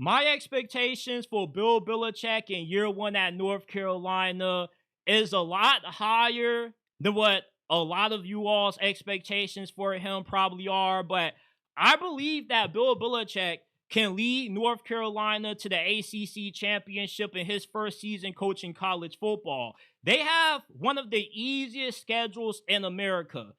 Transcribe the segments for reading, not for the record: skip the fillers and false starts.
My expectations for Bill Belichick in year one at North Carolina is a lot higher than what a lot of you all's expectations for him probably are. But I believe that Bill Belichick can lead North Carolina to the ACC championship in his first season coaching college football. They have one of the easiest schedules in America.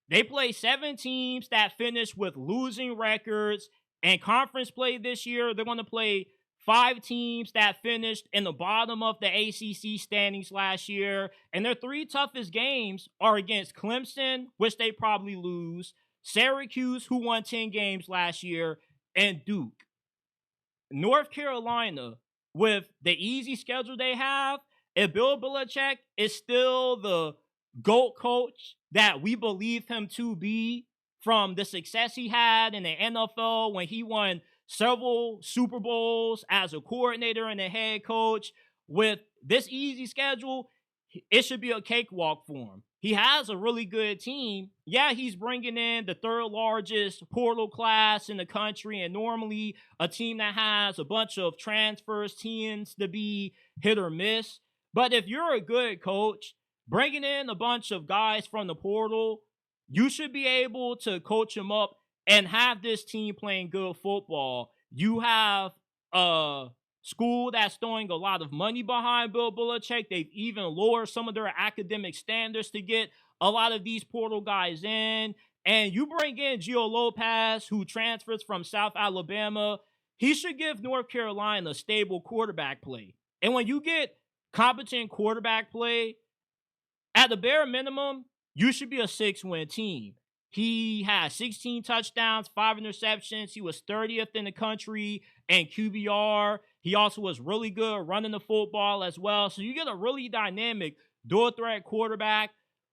They play 7 teams that finish with losing records. And conference play this year, they're going to play 5 teams that finished in the bottom of the ACC standings last year. And their 3 toughest games are against Clemson, which they probably lose, Syracuse, who won 10 games last year, and Duke. North Carolina, with the easy schedule they have, if Bill Belichick is still the GOAT coach that we believe him to be from the success he had in the NFL when he won several Super Bowls as a coordinator and a head coach, with this easy schedule, it should be a cakewalk for him. He has a really good team. Yeah, he's bringing in the 3rd largest portal class in the country, and normally a team that has a bunch of transfers tends to be hit or miss. But if you're a good coach, bringing in a bunch of guys from the portal, you should be able to coach them up and have this team playing good football. You have a school that's throwing a lot of money behind Bill Belichick. They've even lowered some of their academic standards to get a lot of these portal guys in. And you bring in Gio Lopez, who transfers from South Alabama. He should give North Carolina stable quarterback play. And when you get competent quarterback play, at the bare minimum, you should be a 6-win team. He had 16 touchdowns, 5 interceptions. He was 30th in the country in QBR. He also was really good running the football as well. So you get a really dynamic dual threat quarterback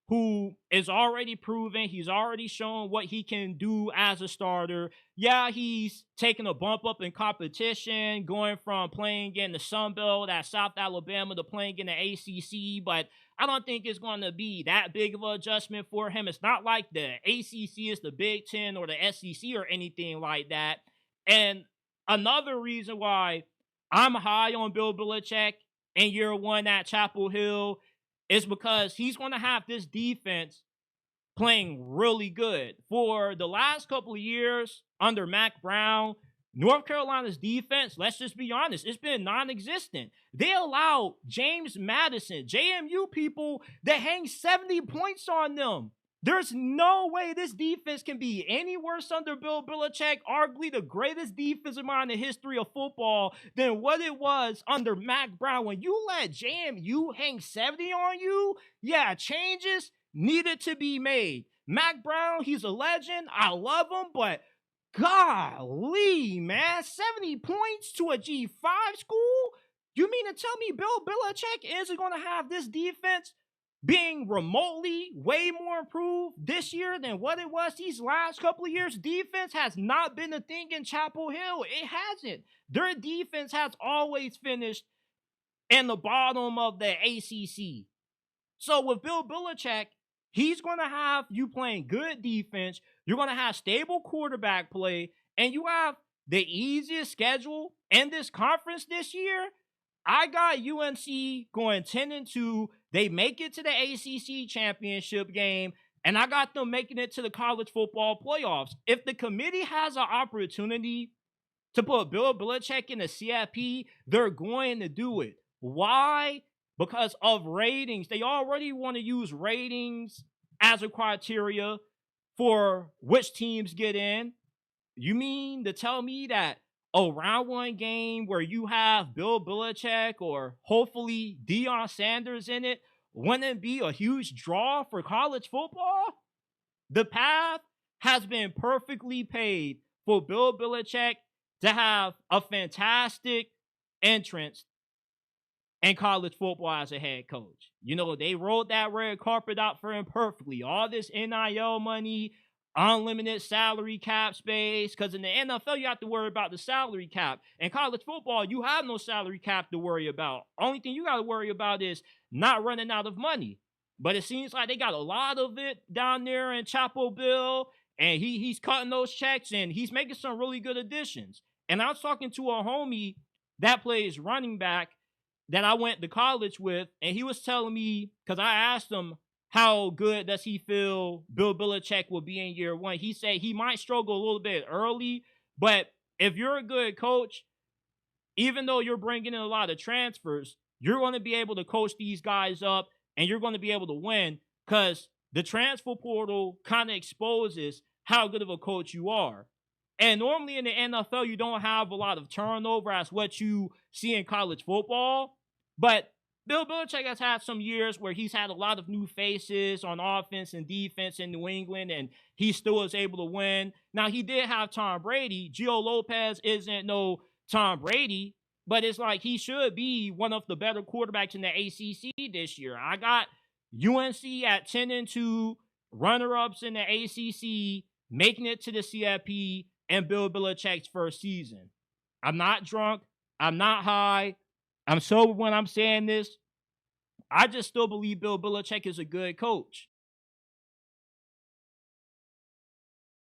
who is already proven. He's already shown what he can do as a starter. Yeah, he's taken a bump up in competition, going from playing in the Sun Belt at South Alabama to playing in the ACC, but I don't think it's going to be that big of an adjustment for him. It's not like the ACC is the Big Ten or the SEC or anything like that. And another reason why I'm high on Bill Belichick in year one at Chapel Hill is because he's going to have this defense playing really good. For the last couple of years under Mac Brown, North Carolina's defense, let's just be honest, it's been non-existent. They allowed James Madison, JMU people, that hang 70 points on them. There's no way this defense can be any worse under Bill Belichick, arguably the greatest defensive mind in the history of football, than what it was under Mac Brown. When you let JMU hang 70 on you, yeah, changes needed to be made. Mac Brown, he's a legend. I love him, but golly, man, 70 points to a G5 school? You mean to tell me Bill Belichick isn't going to have this defense being remotely way more improved this year than what it was these last couple of years? Defense has not been a thing in Chapel Hill. It hasn't. Their defense has always finished in the bottom of the ACC. So with Bill Belichick, he's going to have you playing good defense. You're going to have stable quarterback play, and you have the easiest schedule in this conference this year. I got UNC going 10-2. They make it to the ACC championship game, and I got them making it to the college football playoffs. If the committee has an opportunity to put Bill Belichick in the CFP, they're going to do it. Why? Because of ratings. They already want to use ratings as a criteria for which teams get in. You mean to tell me that a round one game where you have Bill Belichick or hopefully Deion Sanders in it wouldn't be a huge draw for college football? The path has been perfectly paved for Bill Belichick to have a fantastic entrance in college football as a head coach. You know, they rolled that red carpet out for him perfectly. All this NIL money, unlimited salary cap space, because in the NFL, you have to worry about the salary cap. In college football, you have no salary cap to worry about. Only thing you got to worry about is not running out of money. But it seems like they got a lot of it down there in Chapel Bill, and he's cutting those checks, and he's making some really good additions. And I was talking to a homie that plays running back that I went to college with, and he was telling me, because I asked him how good does he feel Bill Belichick will be in year one. He said he might struggle a little bit early, but if you're a good coach, even though you're bringing in a lot of transfers, you're going to be able to coach these guys up and you're going to be able to win because the transfer portal kind of exposes how good of a coach you are. And normally in the NFL, you don't have a lot of turnover as what you see in college football. But Bill Belichick has had some years where he's had a lot of new faces on offense and defense in New England, and he still was able to win. Now, he did have Tom Brady. Gio Lopez isn't no Tom Brady, but it's like he should be one of the better quarterbacks in the ACC this year. I got UNC at 10-2, runner-ups in the ACC, making it to the CFP, and Bill Belichick's first season. I'm not drunk. I'm not high. I'm sober when I'm saying this. I just still believe Bill Belichick is a good coach.